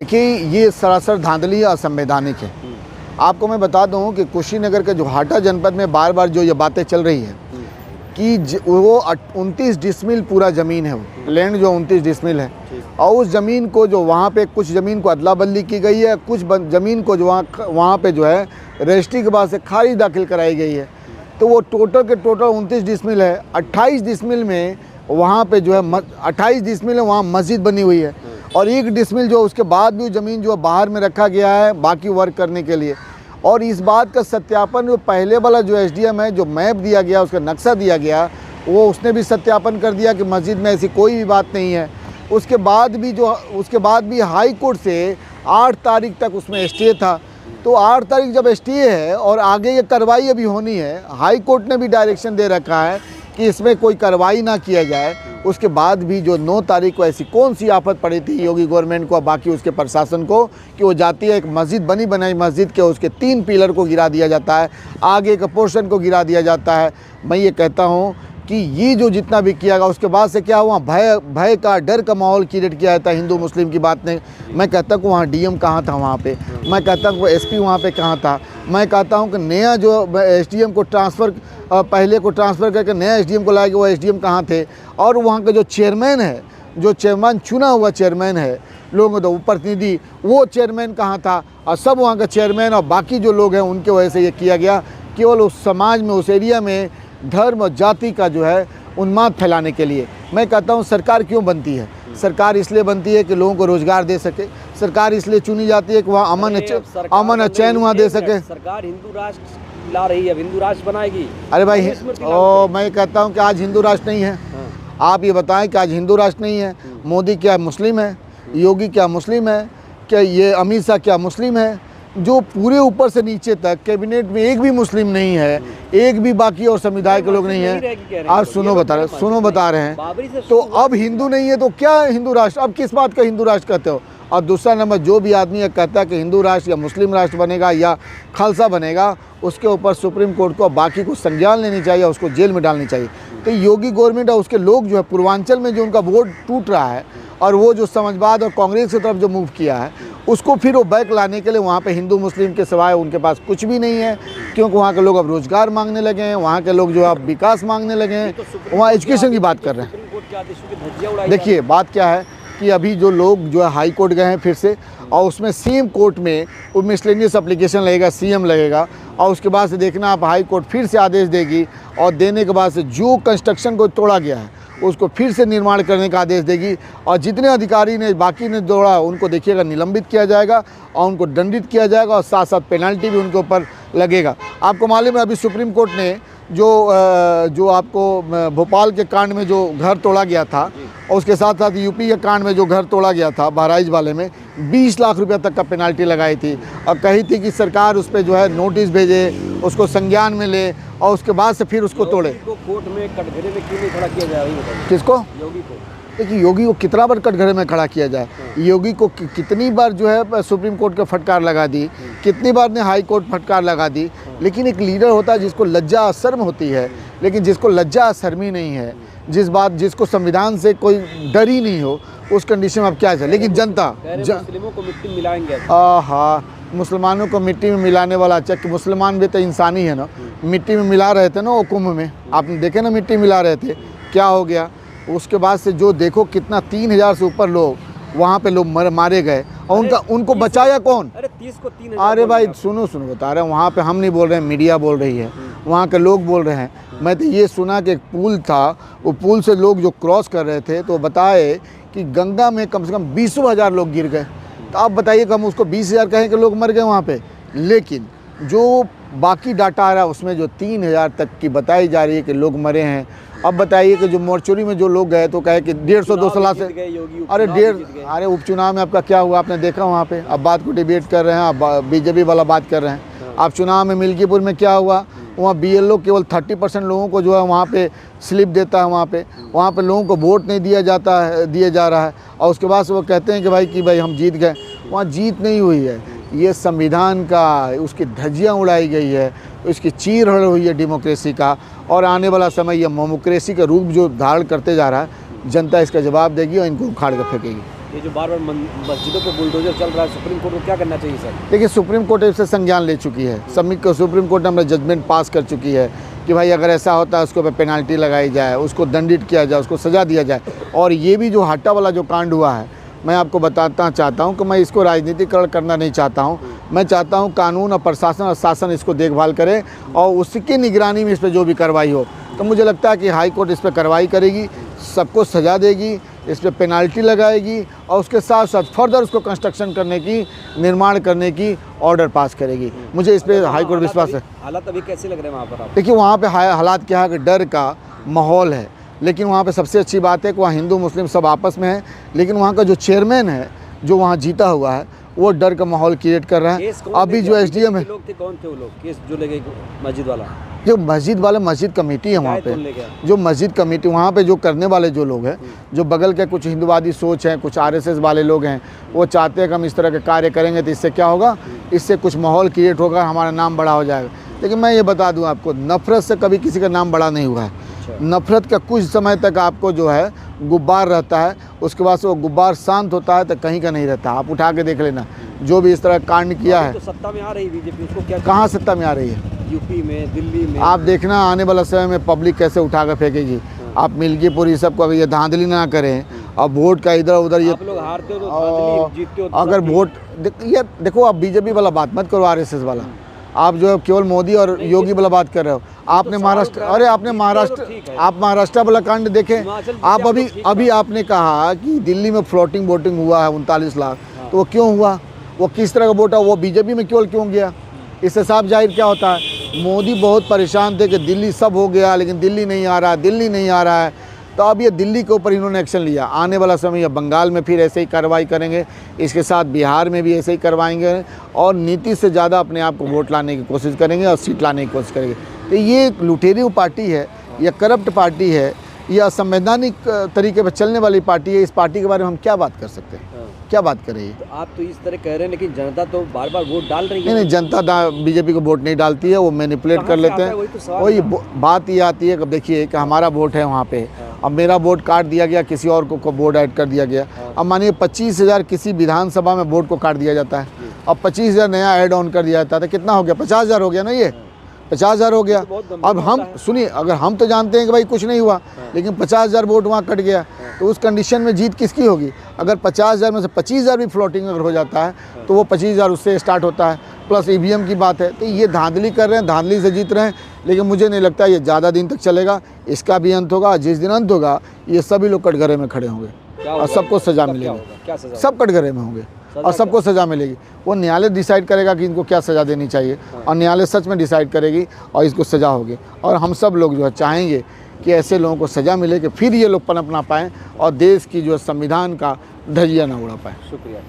देखिए, ये सरासर धांधली असंवैधानिक है। आपको मैं बता दूं कि कुशीनगर के जो हाटा जनपद में बार बार जो ये बातें चल रही है कि वो 29 डिसमिल पूरा ज़मीन है, वो लैंड जो 29 डिसमिल है, और उस ज़मीन को जो वहाँ पे कुछ ज़मीन को अदला बदली की गई है, कुछ ज़मीन को जो वहाँ पे जो है रजिस्ट्री के बाद से खारिज दाखिल कराई गई है। तो वो टोटल के टोटल 29 डिसमिल है। 28 डिसमिल में वहाँ पे जो है 28 डिसमिल है, वहाँ मस्जिद बनी हुई है, और 1 डिसमिल जो उसके बाद भी ज़मीन जो बाहर में रखा गया है बाकी वर्क करने के लिए। और इस बात का सत्यापन जो पहले वाला जो एसडीएम है, जो मैप दिया गया, उसका नक्शा दिया गया, वो उसने भी सत्यापन कर दिया कि मस्जिद में ऐसी कोई भी बात नहीं है। उसके बाद भी हाई कोर्ट से 8 तारीख तक उसमें स्टे था। तो 8 तारीख जब स्टे है और आगे ये कार्रवाई अभी होनी है, हाई कोर्ट ने भी डायरेक्शन दे रखा है कि इसमें कोई कार्रवाई ना किया जाए। उसके बाद भी जो 9 तारीख को ऐसी कौन सी आफत पड़ी थी योगी गवर्नमेंट को, बाकी उसके प्रशासन को, कि वो जाती है एक मस्जिद बनी बनाई मस्जिद के उसके 3 पिलर को गिरा दिया जाता है, आगे के पोर्शन को गिरा दिया जाता है। मैं ये कहता हूँ कि ये जो जितना भी किया गया, उसके बाद से क्या हुआ, भय का, डर का माहौल क्रिएट किया जाता है हिंदू मुस्लिम की बात नहीं। मैं कहता हूँ वहाँ डीएम कहाँ था वहाँ पे, मैं कहता हूँ एसपी वहाँ पे कहाँ था, मैं कहता हूँ कि नया जो एसडीएम को ट्रांसफ़र, पहले को ट्रांसफ़र करके नया एसडीएम को लाया, वो एसडीएम कहाँ थे, और वहाँ का जो चेयरमैन है, जो चेयरमैन चुना हुआ चेयरमैन है, लोगों को प्रतिनिधि, वो चेयरमैन कहाँ था, और सब वहाँ का चेयरमैन और बाकी जो लोग हैं उनके वजह से ये किया गया, केवल उस समाज में, उस एरिया में धर्म और जाति का जो है उन्माद फैलाने के लिए। मैं कहता हूँ सरकार क्यों बनती है? सरकार इसलिए बनती है कि लोगों को रोजगार दे सके। सरकार इसलिए चुनी जाती है कि वहाँ अमन चैन वहाँ दे सके। सरकार हिंदू राष्ट्र ला रही है, हिंदू राष्ट्र बनाएगी। अरे भाई, मैं कहता हूँ कि आज हिंदू राष्ट्र नहीं है। आप ये बताएं कि आज हिंदू राष्ट्र नहीं है। मोदी क्या मुस्लिम है? योगी क्या मुस्लिम है? क्या ये अमित शाह क्या मुस्लिम है? जो पूरे ऊपर से नीचे तक कैबिनेट में एक भी मुस्लिम नहीं है, एक भी बाकी और समुदाय के लोग नहीं हैं। आप बता रहे हैं तो अब हिंदू नहीं है तो क्या हिंदू राष्ट्र? अब किस बात का हिंदू राष्ट्र कहते हो? और दूसरा नंबर, जो भी आदमी ये कहता है कि हिंदू राष्ट्र या मुस्लिम राष्ट्र बनेगा या खालसा बनेगा, उसके ऊपर सुप्रीम कोर्ट को बाकी को संज्ञान लेनी चाहिए, उसको जेल में डालनी चाहिए। तो योगी गवर्नमेंट और उसके लोग जो है पूर्वांचल में जो उनका वोट टूट रहा है, और वो जो समाजवाद और कांग्रेस की तरफ जो मूव किया है, उसको फिर वो बैक लाने के लिए वहाँ पे हिंदू मुस्लिम के सिवाय उनके पास कुछ भी नहीं है, क्योंकि वहाँ के लोग अब रोजगार मांगने लगे हैं, वहाँ के लोग जो अब विकास मांगने लगे हैं, वहाँ एजुकेशन की बात कर रहे हैं। देखिए, बात क्या है कि अभी जो लोग जो है हाई कोर्ट गए हैं फिर से, और उसमें सेम कोर्ट में वो मिसलेनियस एप्लीकेशन लगेगा, सीएम लगेगा, और उसके बाद से देखना आप हाई कोर्ट फिर से आदेश देगी, और देने के बाद से जो कंस्ट्रक्शन को तोड़ा गया है उसको फिर से निर्माण करने का आदेश देगी, और जितने अधिकारी ने बाकी ने तोड़ा उनको देखिएगा निलंबित किया जाएगा और उनको दंडित किया जाएगा, और साथ साथ पेनल्टी भी उनके ऊपर लगेगा। आपको मालूम है अभी सुप्रीम कोर्ट ने जो आपको भोपाल के कांड में जो घर तोड़ा गया था, और उसके साथ साथ यूपी के कांड में जो घर तोड़ा गया था बहराइच वाले में, 20 लाख रुपये तक का पेनल्टी लगाई थी, और कही थी कि सरकार उस पर जो है नोटिस भेजे, उसको संज्ञान में ले, और उसके बाद से फिर उसको तोड़े। कोर्ट में कटघरे में क्यों नहीं खड़ा किया जा रहा है? किसको? योगी को। देखिए, योगी को कितना बार कटघरे में खड़ा किया जाए, योगी को कितनी बार जो है सुप्रीम कोर्ट का फटकार लगा दी, कितनी बार ने हाई कोर्ट फटकार लगा दी, लेकिन एक लीडर होता है जिसको लज्जा शर्म होती है, लेकिन जिसको लज्जा शर्मी नहीं है, जिसको संविधान से कोई डर ही नहीं हो, उस कंडीशन में अब क्या है। लेकिन जनता मुस्लिमों को मिट्टी मिलाएंगे। हाँ, मुसलमानों को मिट्टी में मिलाने वाला चक, मुसलमान भी तो इंसान ही है ना। मिट्टी में मिला रहे थे ना वो कुंभ में, आपने देखे ना, मिट्टी मिला रहे थे, क्या हो गया उसके बाद से? जो देखो कितना 3000 से ऊपर लोग वहाँ पे लोग मारे गए, और उनको बचाया कौन? अरे 30 को 30। अरे भाई सुनो बता रहे हैं, वहाँ पे हम नहीं बोल रहे हैं, मीडिया बोल रही है, वहाँ के लोग बोल रहे हैं। मैं तो ये सुना कि एक पुल था, वो पुल से लोग जो क्रॉस कर रहे थे तो बताए कि गंगा में कम से कम 20,000 लोग गिर गए। तो आप बताइए कि हम उसको 20,000 कहें कि लोग मर गए वहाँ पे, लेकिन जो बाकी डाटा आ रहा है उसमें जो 3,000 तक की बताई जा रही है कि लोग मरे हैं। अब बताइए कि जो मोर्चरी में जो लोग गए तो कहे कि 150-200 लाख से, अरे उपचुनाव में आपका क्या हुआ आपने देखा वहाँ पे? अब बात को डिबेट कर रहे हैं, अब बीजेपी वाला बात कर रहे हैं। आप चुनाव में मिल्कीपुर में क्या हुआ, वहाँ बीएलओ केवल 30% लोगों को जो है वहाँ पे स्लिप देता है, वहाँ पे लोगों को वोट नहीं दिया जा रहा है, और उसके बाद से वो कहते हैं कि भाई हम जीत गए। वहाँ जीत नहीं हुई है, ये संविधान का उसकी धज्जियाँ उड़ाई गई है, उसकी चीरहरण हुई है डेमोक्रेसी का, और आने वाला समय ये मोमोक्रेसी का रूप जो धारण करते जा रहा है, जनता इसका जवाब देगी और इनको उखाड़ कर फेंकेगी। ये जो बार बार मस्जिदों पे बुलडोजर चल रहा है, सुप्रीम कोर्ट को क्या करना चाहिए सर? देखिए, सुप्रीम कोर्ट इससे संज्ञान ले चुकी है। सुप्रीम कोर्ट ने अपना जजमेंट पास कर चुकी है कि भाई अगर ऐसा होता है उसके ऊपर पेनाल्टी लगाई जाए, उसको दंडित किया जाए, उसको सज़ा दिया जाए। और ये भी जो हाटा वाला जो कांड हुआ है, मैं आपको बताना चाहता हूँ कि मैं इसको राजनीतिकरण करना नहीं चाहता हूँ। मैं चाहता हूँ कानून और प्रशासन और शासन इसको देखभाल करे और उसकी निगरानी में इस पर जो भी कार्रवाई हो। तो मुझे लगता है कि हाई कोर्ट इस पर कार्रवाई करेगी, सबको सज़ा देगी, इस पर पेनाल्टी लगाएगी और उसके साथ साथ फर्दर उसको कंस्ट्रक्शन करने की, निर्माण करने की ऑर्डर पास करेगी। मुझे इस पर हाई कोर्ट विश्वास है। हालात अभी कैसे लग रहे हैं वहाँ पर आप? देखिए, वहाँ पे हालात क्या है कि डर का माहौल है, लेकिन वहाँ पे सबसे अच्छी बात है कि वहाँ हिंदू मुस्लिम सब आपस में है। लेकिन वहाँ का जो चेयरमैन है, जो वहाँ जीता हुआ है, वो डर का माहौल क्रिएट कर रहा है। अभी जो एसडीएम है, लोग थे, कौन थे वो लोग? केस जो ले गए मस्जिद वाला? जो मस्जिद वाले, मस्जिद कमेटी है वहाँ पे, जो मस्जिद कमेटी वहाँ पे जो करने वाले जो लोग हैं, जो बगल के कुछ हिंदुवादी सोच हैं, कुछ आरएसएस वाले लोग हैं, वो चाहते हैं कि हम इस तरह के कार्य करेंगे तो इससे क्या होगा, इससे कुछ माहौल क्रिएट होगा, हमारा नाम बड़ा हो जाएगा। लेकिन मैं ये बता दूं आपको, नफ़रत से कभी किसी का नाम बड़ा नहीं हुआ है। नफ़रत का कुछ समय तक आपको जो है गुब्बार रहता है, उसके बाद से वो गुब्बार शांत होता है तो कहीं का नहीं रहता। आप उठा के देख लेना, जो भी इस तरह कांड किया है। तो सत्ता में आ रही बीजेपी, उसको क्या? कहाँ सत्ता में आ रही है? यूपी में, दिल्ली में। आप देखना आने वाला समय में पब्लिक कैसे उठा कर फेंकेगी। आप मिल्कीपुर ये सबको अगर ये धांधली ना करें और वोट का इधर उधर ये, आप लोग हारते हो तो धांधली, जीतते हो तो अगर वोट ये देखो, आप बीजेपी वाला बात मत करो, आरएसएस वाला। आप जो है केवल मोदी और योगी वाला बात कर रहे हो। आपने महाराष्ट्र, अरे आपने महाराष्ट्र, आप महाराष्ट्र वाला कांड देखें। आप अभी आपने कहा कि दिल्ली में फ्लोटिंग वोटिंग हुआ है 39 लाख, तो वो क्यों हुआ? वो किस तरह का वोट है? वो बीजेपी में क्यों गया? इससे साफ जाहिर क्या होता है, मोदी बहुत परेशान थे कि दिल्ली सब हो गया लेकिन दिल्ली नहीं आ रहा, दिल्ली नहीं आ रहा है। तो अब ये दिल्ली के ऊपर इन्होंने एक्शन लिया। आने वाला समय या बंगाल में फिर ऐसे ही कार्रवाई करेंगे, इसके साथ बिहार में भी ऐसे ही करवाएंगे और नीति से ज़्यादा अपने आप को वोट लाने की कोशिश करेंगे और सीट लाने की कोशिश करेंगे। तो ये एक लुटेरी पार्टी है, या करप्ट पार्टी है, या असंवैधानिक तरीके पर चलने वाली पार्टी है। इस पार्टी के बारे में हम क्या बात कर सकते हैं? क्या बात करें? तो आप तो इस तरह कह रहे हैं, लेकिन जनता तो बार बार वोट डाल रही है। नहीं, जनता बीजेपी को वोट नहीं डालती है, वो मैनिपुलेट कर लेते हैं। वही बात ये आती है कि देखिए कि हमारा वोट है वहाँ पे, अब मेरा वोट काट दिया गया, किसी और को वोट ऐड कर दिया गया। अब मानिए 25,000 किसी विधानसभा में वोट को काट दिया जाता है, अब 25,000 नया ऐड ऑन कर दिया जाता है, तो कितना हो गया? 50,000 हो गया ना, ये 50,000 हो गया। अब हम सुनिए, अगर हम तो जानते हैं कि भाई कुछ नहीं हुआ, लेकिन 50,000 वोट वहाँ कट गया, तो उस कंडीशन में जीत किसकी होगी? अगर 50,000 में से 25,000 भी फ्लोटिंग अगर हो जाता है तो वो 25,000 उससे स्टार्ट होता है, प्लस ईवीएम की बात है। तो ये धांधली कर रहे हैं, धांधली से जीत रहे हैं। लेकिन मुझे नहीं लगता ये ज़्यादा दिन तक चलेगा, इसका भी अंत होगा। जिस दिन अंत होगा, ये सभी लोग कटघरे में खड़े होंगे और सबको सज़ा मिलेगी। सब कटघरे में होंगे और सबको सज़ा मिलेगी। वो न्यायालय डिसाइड करेगा कि इनको क्या सज़ा देनी चाहिए, और न्यायालय सच में डिसाइड करेगी और इसको सज़ा होगी। और हम सब लोग जो है चाहेंगे कि ऐसे लोगों को सज़ा मिले कि फिर ये लोग पनप ना पाएँ और देश की जो संविधान का धजिया ना उड़ा पाएँ। शुक्रिया।